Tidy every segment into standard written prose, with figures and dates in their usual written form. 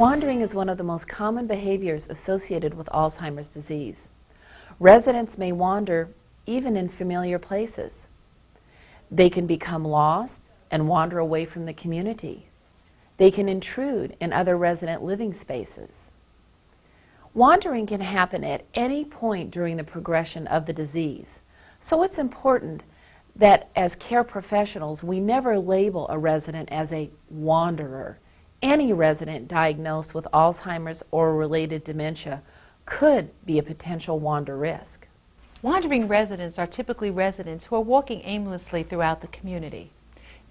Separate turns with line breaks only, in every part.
Wandering is one of the most common behaviors associated with Alzheimer's disease. Residents may wander even in familiar places. They can become lost and wander away from the community. They can intrude in other resident living spaces. Wandering can happen at any point during the progression of the disease, so it's important that as care professionals we never label a resident as a wanderer. Any resident diagnosed with Alzheimer's or related dementia could be a potential wander risk.
Wandering residents are typically residents who are walking aimlessly throughout the community.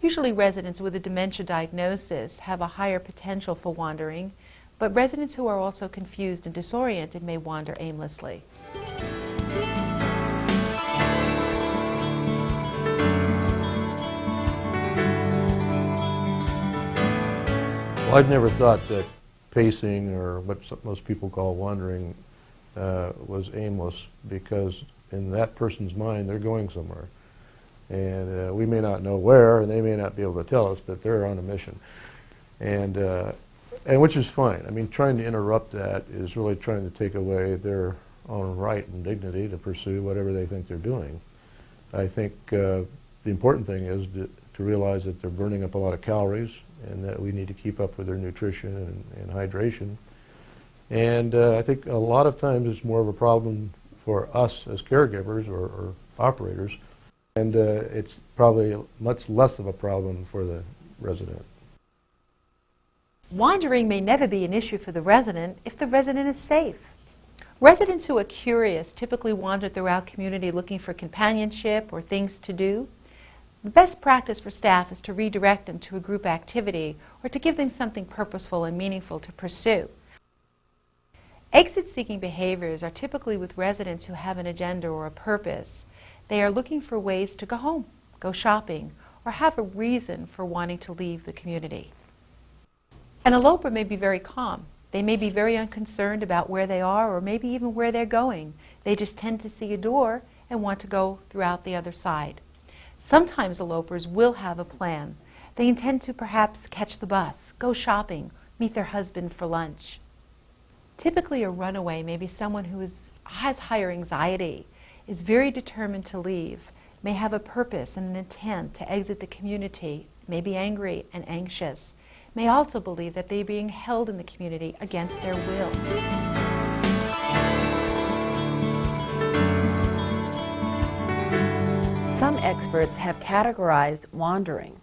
Usually residents with a dementia diagnosis have a higher potential for wandering, but residents who are also confused and disoriented may wander aimlessly.
Well, I'd never thought that pacing, or what most people call wandering, was aimless, because in that person's mind they're going somewhere. And we may not know where, and they may not be able to tell us, but they're on a mission. And which is fine. I mean, trying to interrupt that is really trying to take away their own right and dignity to pursue whatever they think they're doing. I think the important thing is to realize that they're burning up a lot of calories, and that we need to keep up with their nutrition and hydration. And I think a lot of times it's more of a problem for us as caregivers or operators, and it's probably much less of a problem for the resident.
Wandering may never be an issue for the resident if the resident is safe. Residents who are curious typically wander throughout community looking for companionship or things to do. The best practice for staff is to redirect them to a group activity or to give them something purposeful and meaningful to pursue. Exit-seeking behaviors are typically with residents who have an agenda or a purpose. They are looking for ways to go home, go shopping, or have a reason for wanting to leave the community. An eloper may be very calm. They may be very unconcerned about where they are or maybe even where they're going. They just tend to see a door and want to go throughout the other side. Sometimes elopers will have a plan. They intend to perhaps catch the bus, go shopping, meet their husband for lunch. Typically a runaway may be someone who has higher anxiety, is very determined to leave, may have a purpose and an intent to exit the community, may be angry and anxious, may also believe that they're being held in the community against their will.
Some experts have categorized wandering.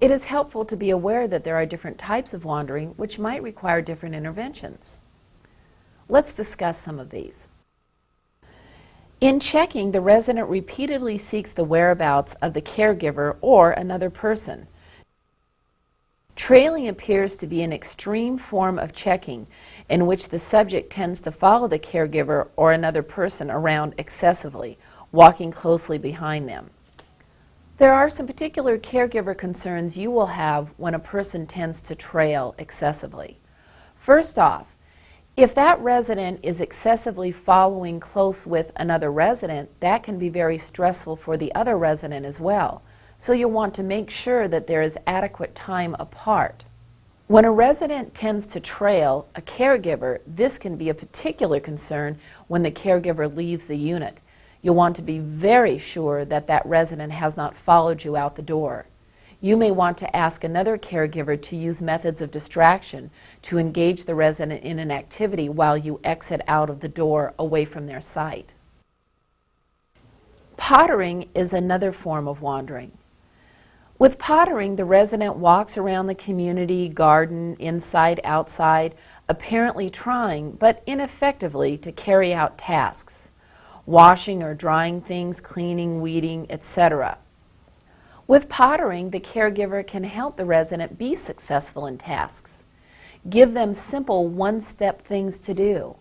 It is helpful to be aware that there are different types of wandering which might require different interventions. Let's discuss some of these. In checking, the resident repeatedly seeks the whereabouts of the caregiver or another person. Trailing appears to be an extreme form of checking in which the subject tends to follow the caregiver or another person around excessively, walking closely behind them. There are some particular caregiver concerns you will have when a person tends to trail excessively. First off, if that resident is excessively following close with another resident, that can be very stressful for the other resident as well. So you'll want to make sure that there is adequate time apart. When a resident tends to trail a caregiver, this can be a particular concern when the caregiver leaves the unit. You'll want to be very sure that that resident has not followed you out the door. You may want to ask another caregiver to use methods of distraction to engage the resident in an activity while you exit out of the door away from their sight. Pottering is another form of wandering. With pottering, the resident walks around the community, garden, inside, outside, apparently trying, but ineffectively, to carry out tasks. Washing or drying things, cleaning, weeding, etc. With pottering, the caregiver can help the resident be successful in tasks. Give them simple one-step things to do,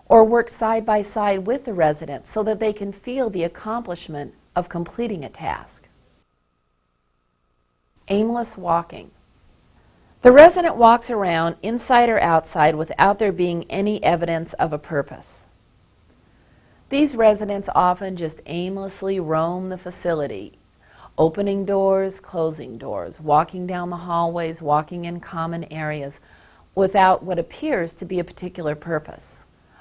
or work side by side with the resident so that they can feel the accomplishment of completing a task. Aimless walking. The resident walks around inside or outside without there being any evidence of a purpose. These residents often just aimlessly roam the facility, opening doors, closing doors, walking down the hallways, walking in common areas, without what appears to be a particular purpose.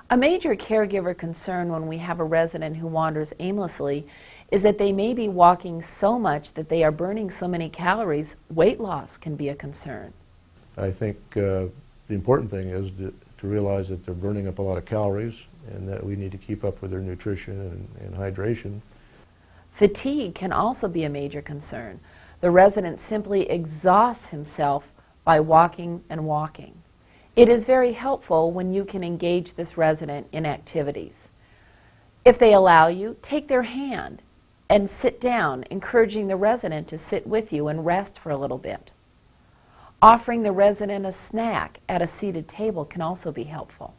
A major caregiver concern when we have a resident who wanders aimlessly is that they may be walking so much that they are burning so many calories, weight loss can be a concern.
I think the important thing is to realize that they're burning up a lot of calories and that we need to keep up with their nutrition and hydration.
Fatigue can also be a major concern. The resident simply exhausts himself by walking and walking. It is very helpful when you can engage this resident in activities. If they allow you, take their hand and sit down, encouraging the resident to sit with you and rest for a little bit. Offering the resident a snack at a seated table can also be helpful.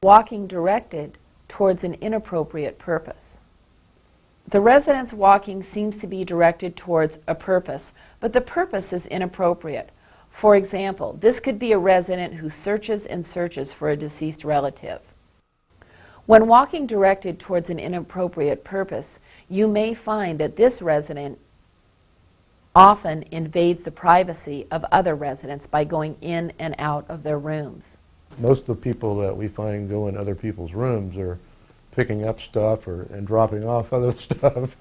Walking directed towards an inappropriate purpose. The resident's walking seems to be directed towards a purpose, but the purpose is inappropriate. For example, this could be a resident who searches and searches for a deceased relative. When walking directed towards an inappropriate purpose, you may find that this resident often invades the privacy of other residents by going in and out of their rooms.
Most of the people that we find go in other people's rooms are picking up stuff and dropping off other stuff.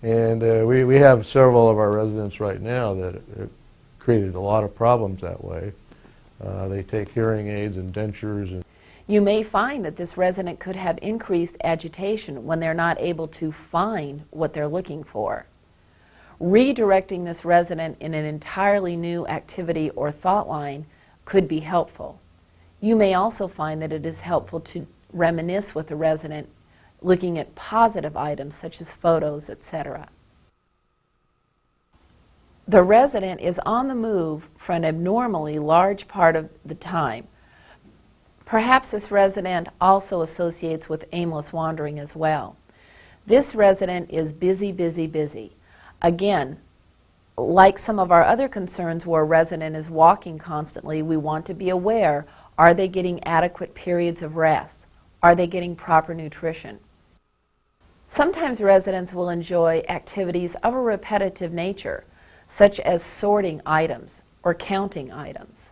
And we have several of our residents right now that have created a lot of problems that way. They take hearing aids and dentures. And
you may find that this resident could have increased agitation when they're not able to find what they're looking for. Redirecting this resident in an entirely new activity or thought line could be helpful. You may also find that it is helpful to reminisce with the resident, looking at positive items such as photos, etc. The resident is on the move for an abnormally large part of the time. Perhaps this resident also associates with aimless wandering as well. This resident is busy, busy, busy. Again, like some of our other concerns where a resident is walking constantly, we want to be aware, are they getting adequate periods of rest? Are they getting proper nutrition? Sometimes residents will enjoy activities of a repetitive nature, such as sorting items or counting items.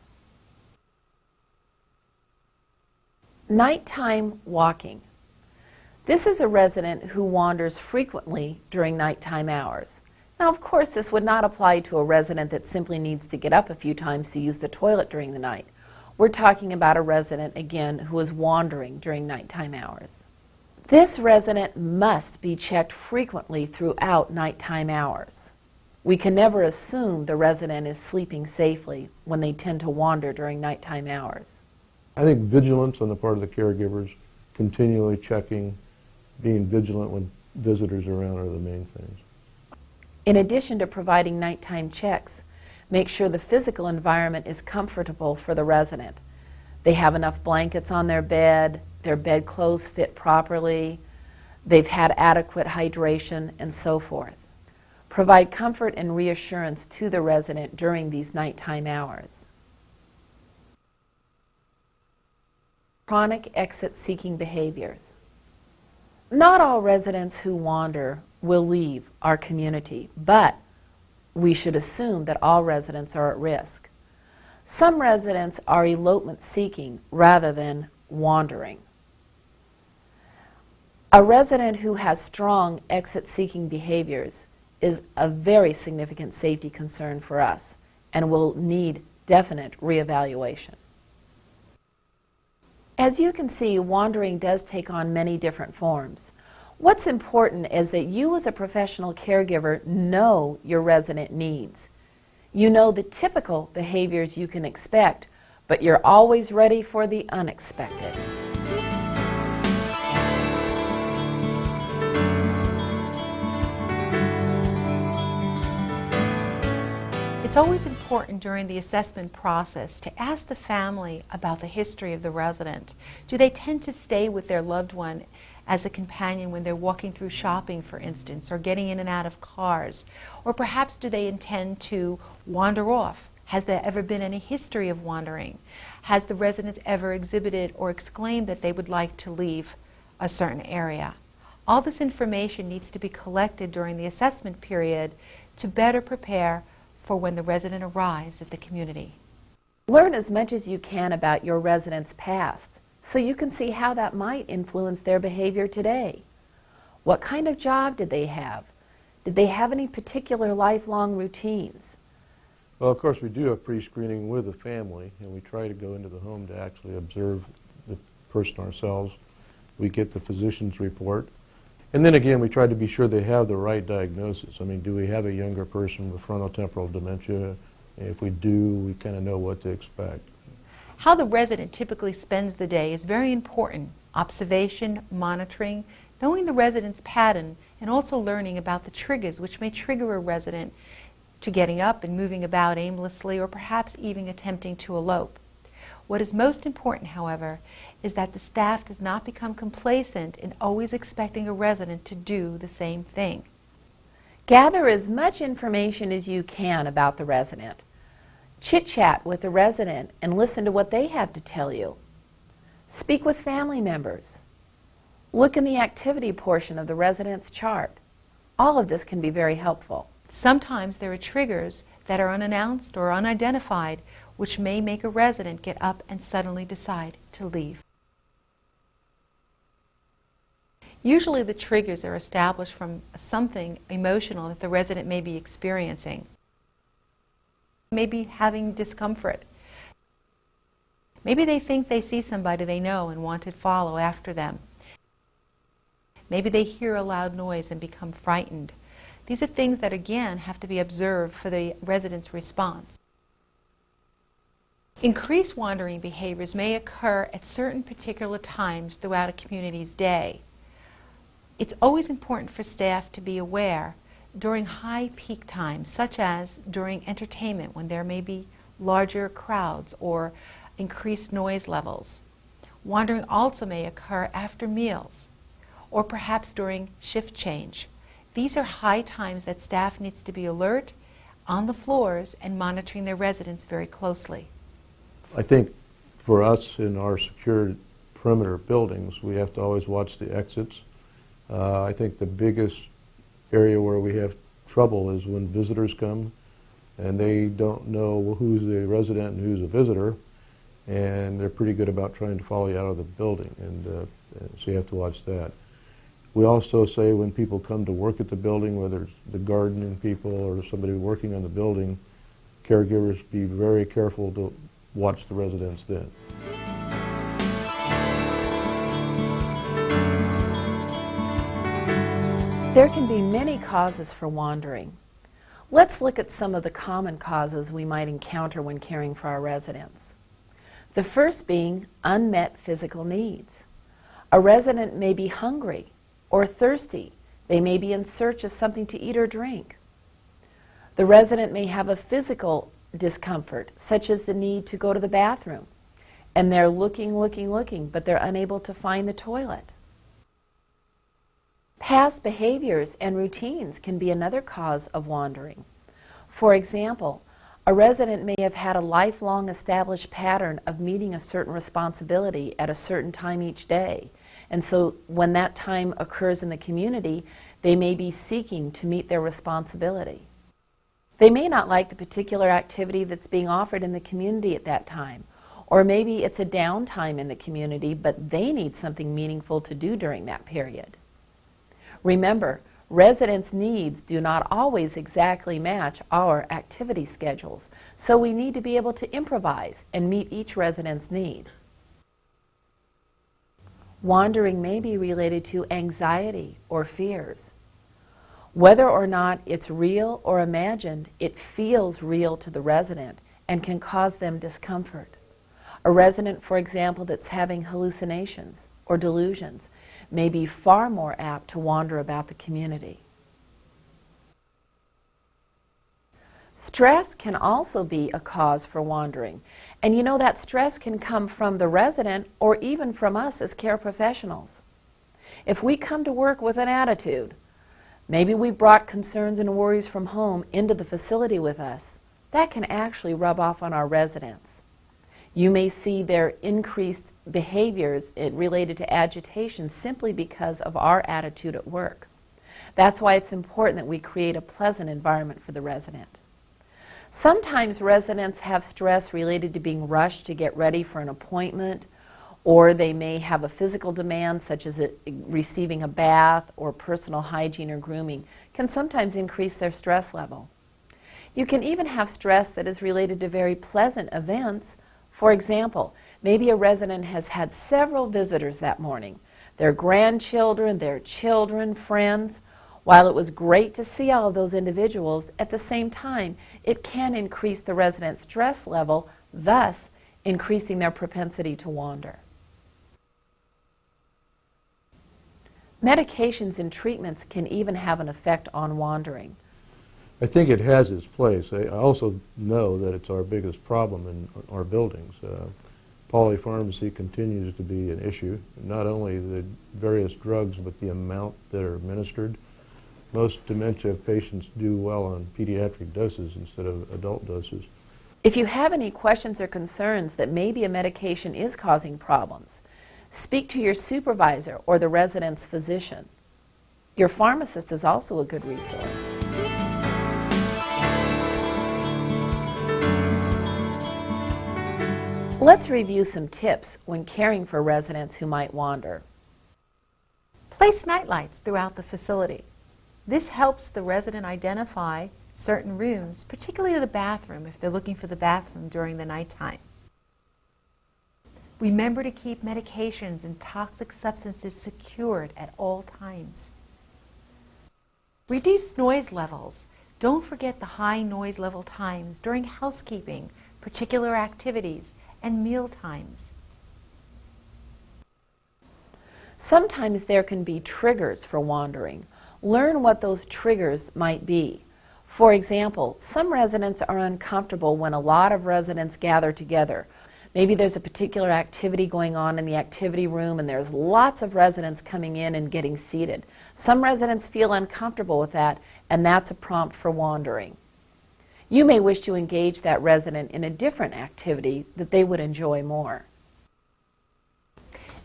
Nighttime walking. This is a resident who wanders frequently during nighttime hours. Now, of course, this would not apply to a resident that simply needs to get up a few times to use the toilet during the night. We're talking about a resident, again, who is wandering during nighttime hours. This resident must be checked frequently throughout nighttime hours. We can never assume the resident is sleeping safely when they tend to wander during nighttime hours.
I think vigilance on the part of the caregivers, continually checking, being vigilant when visitors are around are the main things.
In addition to providing nighttime checks, make sure the physical environment is comfortable for the resident. They have enough blankets on their bedclothes fit properly, they've had adequate hydration, and so forth. Provide comfort and reassurance to the resident during these nighttime hours. Chronic exit-seeking behaviors. Not all residents who wander will leave our community, but we should assume that all residents are at risk. Some residents are elopement-seeking rather than wandering. A resident who has strong exit-seeking behaviors is a very significant safety concern for us and will need definite reevaluation. As you can see, wandering does take on many different forms. What's important is that you as a professional caregiver know your resident needs. You know the typical behaviors you can expect, but you're always ready for the unexpected.
It's always important during the assessment process to ask the family about the history of the resident. Do they tend to stay with their loved one as a companion when they're walking through shopping, for instance, or getting in and out of cars? Or perhaps do they intend to wander off? Has there ever been any history of wandering? Has the resident ever exhibited or exclaimed that they would like to leave a certain area? All this information needs to be collected during the assessment period to better prepare for when the resident arrives at the community.
Learn as much as you can about your residents' past so you can see how that might influence their behavior today. What kind of job did they have? Did they have any particular lifelong routines?
Well, of course, we do have pre-screening with the family, and we try to go into the home to actually observe the person ourselves. We get the physician's report. And then again, we try to be sure they have the right diagnosis. I mean, do we have a younger person with frontotemporal dementia? If we do, we kind of know what to expect.
How the resident typically spends the day is very important. Observation, monitoring, knowing the resident's pattern, and also learning about the triggers which may trigger a resident to getting up and moving about aimlessly or perhaps even attempting to elope. What is most important, however, is that the staff does not become complacent in always expecting a resident to do the same thing.
Gather as much information as you can about the resident. Chit-chat with the resident and listen to what they have to tell you. Speak with family members. Look in the activity portion of the resident's chart. All of this can be very helpful.
Sometimes there are triggers that are unannounced or unidentified which may make a resident get up and suddenly decide to leave. Usually the triggers are established from something emotional that the resident may be experiencing. Maybe having discomfort. Maybe they think they see somebody they know and want to follow after them. Maybe they hear a loud noise and become frightened. These are things that again have to be observed for the resident's response. Increased wandering behaviors may occur at certain particular times throughout a community's day. It's always important for staff to be aware during high peak times, such as during entertainment when there may be larger crowds or increased noise levels. Wandering also may occur after meals or perhaps during shift change. These are high times that staff needs to be alert on the floors and monitoring their residents very closely.
I think for us in our secured perimeter buildings, we have to always watch the exits. I think the biggest area where we have trouble is when visitors come and they don't know who's a resident and who's a visitor, and they're pretty good about trying to follow you out of the building, and so you have to watch that. We also say when people come to work at the building, whether it's the gardening people or somebody working on the building, caregivers be very careful to watch the residents then.
There can be many causes for wandering. Let's look at some of the common causes we might encounter when caring for our residents. The first being unmet physical needs. A resident may be hungry or thirsty. They may be in search of something to eat or drink. The resident may have a physical discomfort, such as the need to go to the bathroom, and they're looking, but they're unable to find the toilet. Past behaviors and routines can be another cause of wandering. For example, a resident may have had a lifelong established pattern of meeting a certain responsibility at a certain time each day. And so when that time occurs in the community, they may be seeking to meet their responsibility. They may not like the particular activity that's being offered in the community at that time. Or maybe it's a downtime in the community, but they need something meaningful to do during that period. Remember, residents' needs do not always exactly match our activity schedules, so we need to be able to improvise and meet each resident's need. Wandering may be related to anxiety or fears. Whether or not it's real or imagined, it feels real to the resident and can cause them discomfort. A resident, for example, that's having hallucinations or delusions may be far more apt to wander about the community. Stress can also be a cause for wandering. And you know that stress can come from the resident or even from us as care professionals. If we come to work with an attitude, maybe we brought concerns and worries from home into the facility with us, that can actually rub off on our residents. You may see their increased behaviors related to agitation simply because of our attitude at work. That's why it's important that we create a pleasant environment for the resident. Sometimes residents have stress related to being rushed to get ready for an appointment, or they may have a physical demand such as receiving a bath or personal hygiene or grooming can sometimes increase their stress level. You can even have stress that is related to very pleasant events. For example, maybe a resident has had several visitors that morning, their grandchildren, their children, friends. While it was great to see all of those individuals, at the same time, it can increase the resident's stress level, thus increasing their propensity to wander. Medications and treatments can even have an effect on wandering.
I think it has its place. I also know that it's our biggest problem in our buildings. Polypharmacy continues to be an issue, not only the various drugs, but the amount that are administered. Most dementia patients do well on pediatric doses instead of adult doses.
If you have any questions or concerns that maybe a medication is causing problems, speak to your supervisor or the resident's physician. Your pharmacist is also a good resource. Let's review some tips when caring for residents who might wander.
Place nightlights throughout the facility. This helps the resident identify certain rooms, particularly the bathroom if they're looking for the bathroom during the nighttime. Remember to keep medications and toxic substances secured at all times. Reduce noise levels. Don't forget the high noise level times during housekeeping, particular activities, and meal times.
Sometimes there can be triggers for wandering. Learn what those triggers might be. For example, some residents are uncomfortable when a lot of residents gather together. Maybe there's a particular activity going on in the activity room and there's lots of residents coming in and getting seated. Some residents feel uncomfortable with that, and that's a prompt for wandering. You may wish to engage that resident in a different activity that they would enjoy more.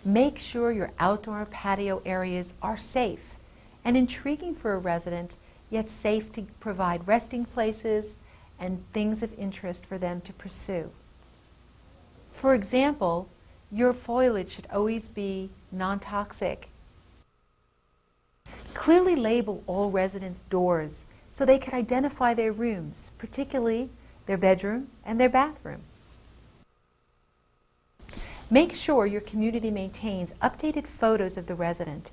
Make sure your outdoor patio areas are safe and intriguing for a resident, yet safe to provide resting places and things of interest for them to pursue. For example, your foliage should always be non-toxic. Clearly label all residents' doors so they can identify their rooms, particularly their bedroom and their bathroom. Make sure your community maintains updated photos of the resident.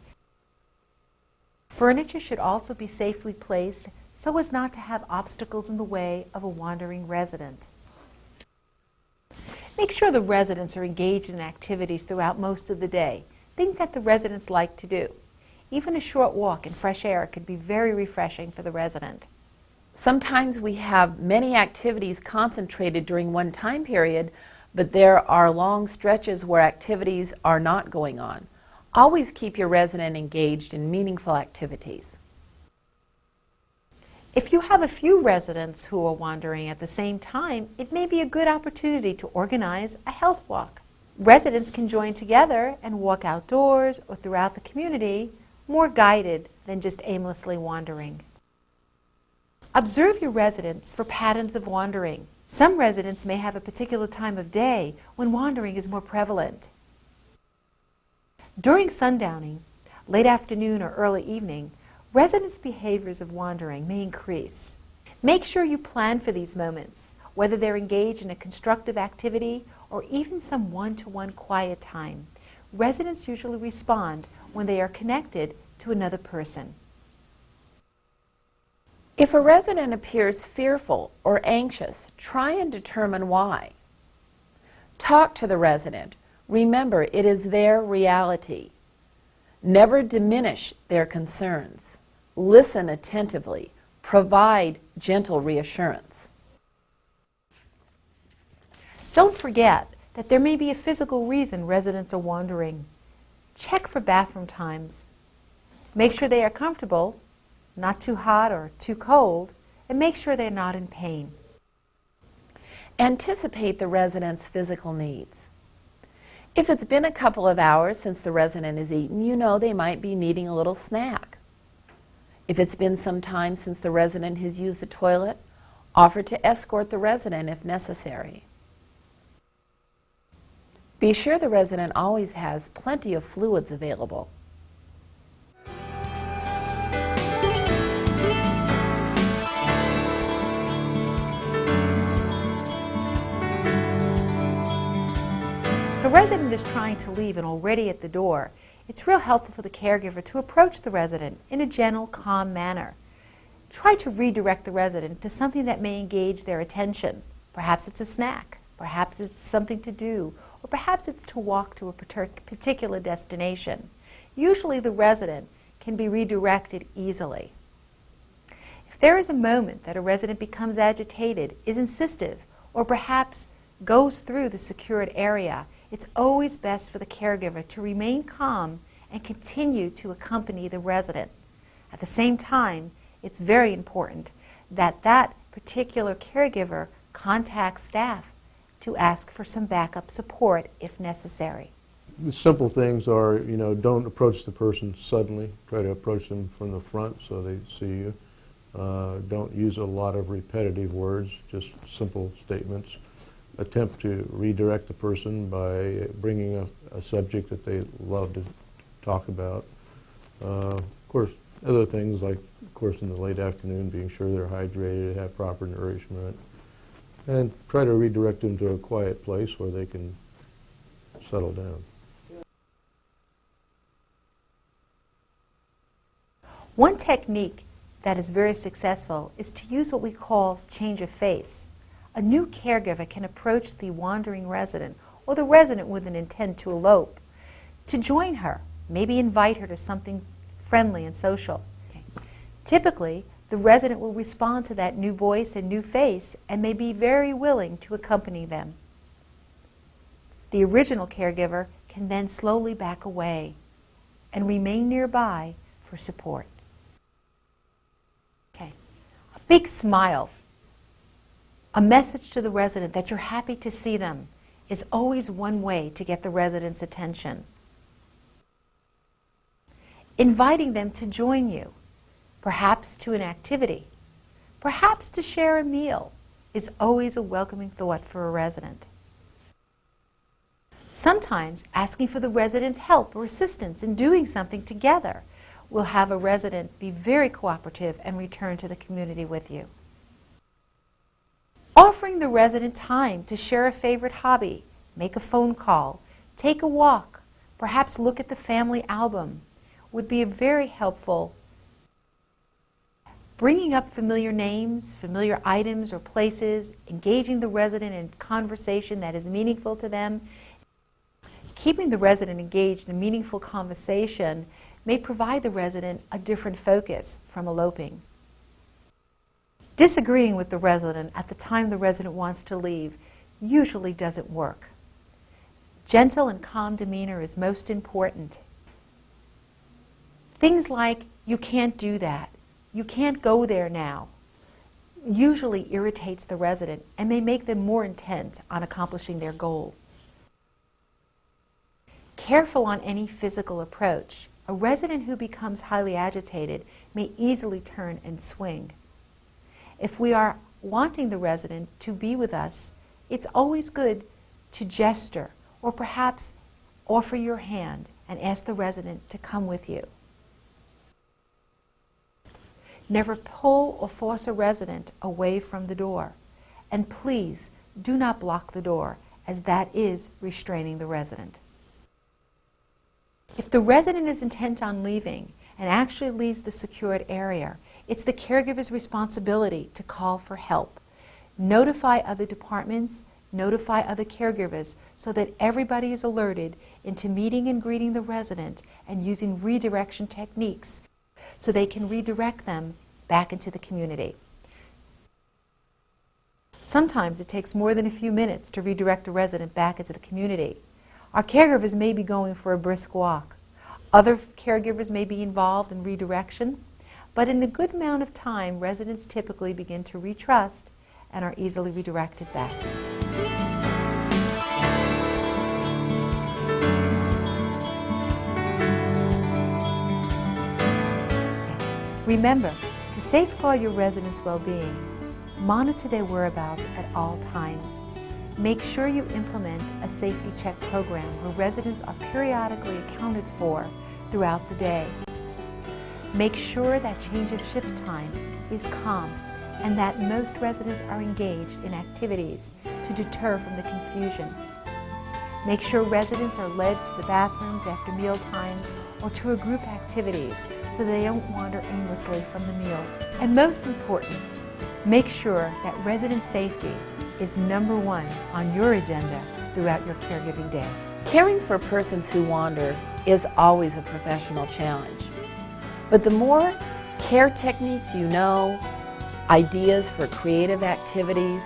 Furniture should also be safely placed so as not to have obstacles in the way of a wandering resident. Make sure the residents are engaged in activities throughout most of the day, things that the residents like to do. Even a short walk in fresh air could be very refreshing for the resident.
Sometimes we have many activities concentrated during one time period, but there are long stretches where activities are not going on. Always keep your resident engaged in meaningful activities.
If you have a few residents who are wandering at the same time, it may be a good opportunity to organize a health walk. Residents can join together and walk outdoors or throughout the community, more guided than just aimlessly wandering. Observe your residents for patterns of wandering. Some residents may have a particular time of day when wandering is more prevalent. During sundowning, late afternoon or early evening, residents' behaviors of wandering may increase. Make sure you plan for these moments, whether they're engaged in a constructive activity or even some one-to-one quiet time. Residents usually respond when they are connected to another person.
If a resident appears fearful or anxious, try and determine why. Talk to the resident. Remember, it is their reality. Never diminish their concerns. Listen attentively. Provide gentle reassurance.
Don't forget that there may be a physical reason residents are wandering. Check for bathroom times. Make sure they are comfortable, not too hot or too cold, and make sure they're not in pain.
Anticipate the resident's physical needs. If it's been a couple of hours since the resident has eaten, you know they might be needing a little snack. If it's been some time since the resident has used the toilet, Offer to escort the resident if necessary. Be sure the resident always has plenty of fluids available.
If a resident is trying to leave and already at the door, it's real helpful for the caregiver to approach the resident in a gentle, calm manner. Try to redirect the resident to something that may engage their attention. Perhaps it's a snack, perhaps it's something to do, or perhaps it's to walk to a particular destination. Usually the resident can be redirected easily. If there is a moment that a resident becomes agitated, is insistent, or perhaps goes through the secured area, it's always best for the caregiver to remain calm and continue to accompany the resident. At the same time, it's very important that that particular caregiver contacts staff to ask for some backup support if necessary.
The simple things are, don't approach the person suddenly. Try to approach them from the front so they see you. Don't use a lot of repetitive words, just simple statements. Attempt to redirect the person by bringing a subject that they love to talk about. Of course, other things like, of course, in the late afternoon, being sure they're hydrated, have proper nourishment, and try to redirect them to a quiet place where they can settle down.
One technique that is very successful is to use what we call change of face. A new caregiver can approach the wandering resident or the resident with an intent to elope, to join her, maybe invite her to something friendly and social. Typically, the resident will respond to that new voice and new face and may be very willing to accompany them. The original caregiver can then slowly back away and remain nearby for support. Okay. A big smile, a message to the resident that you're happy to see them, is always one way to get the resident's attention. Inviting them to join you, perhaps to an activity, perhaps to share a meal, is always a welcoming thought for a resident. Sometimes asking for the resident's help or assistance in doing something together will have a resident be very cooperative and return to the community with you. Offering the resident time to share a favorite hobby, make a phone call, take a walk, perhaps look at the family album, would be very helpful. Bringing up familiar names, familiar items or places, engaging the resident in conversation that is meaningful to them. Keeping the resident engaged in a meaningful conversation may provide the resident a different focus from eloping. Disagreeing with the resident at the time the resident wants to leave usually doesn't work. Gentle and calm demeanor is most important. Things like, "You can't do that," "You can't go there now," usually irritates the resident and may make them more intent on accomplishing their goal. Careful on any physical approach. A resident who becomes highly agitated may easily turn and swing. If we are wanting the resident to be with us, it's always good to gesture or perhaps offer your hand and ask the resident to come with you. Never pull or force a resident away from the door. And please do not block the door, as that is restraining the resident. If the resident is intent on leaving and actually leaves the secured area, it's the caregiver's responsibility to call for help. Notify other departments, notify other caregivers so that everybody is alerted into meeting and greeting the resident and using redirection techniques so they can redirect them back into the community. Sometimes it takes more than a few minutes to redirect a resident back into the community. Our caregivers may be going for a brisk walk. Other caregivers may be involved in redirection, but in a good amount of time, residents typically begin to retrust and are easily redirected back. Remember, to safeguard your residents' well-being, Monitor their whereabouts at all times. Make sure you implement a safety check program where residents are periodically accounted for throughout the day. Make sure that change of shift time is calm and that most residents are engaged in activities to deter from the confusion. Make sure residents are led to the bathrooms after meal times or to a group activities so they don't wander aimlessly from the meal. And most important, make sure that resident safety is #1 on your agenda throughout your caregiving day.
Caring for persons who wander is always a professional challenge. But the more care techniques you know, ideas for creative activities,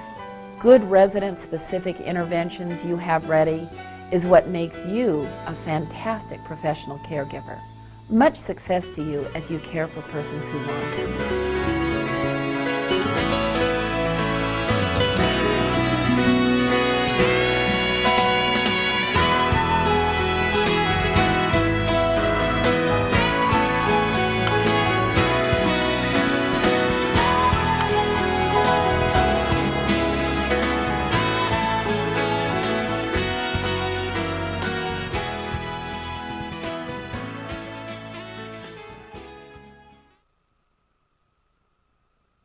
good resident-specific interventions you have ready is what makes you a fantastic professional caregiver. Much success to you as you care for persons who wander.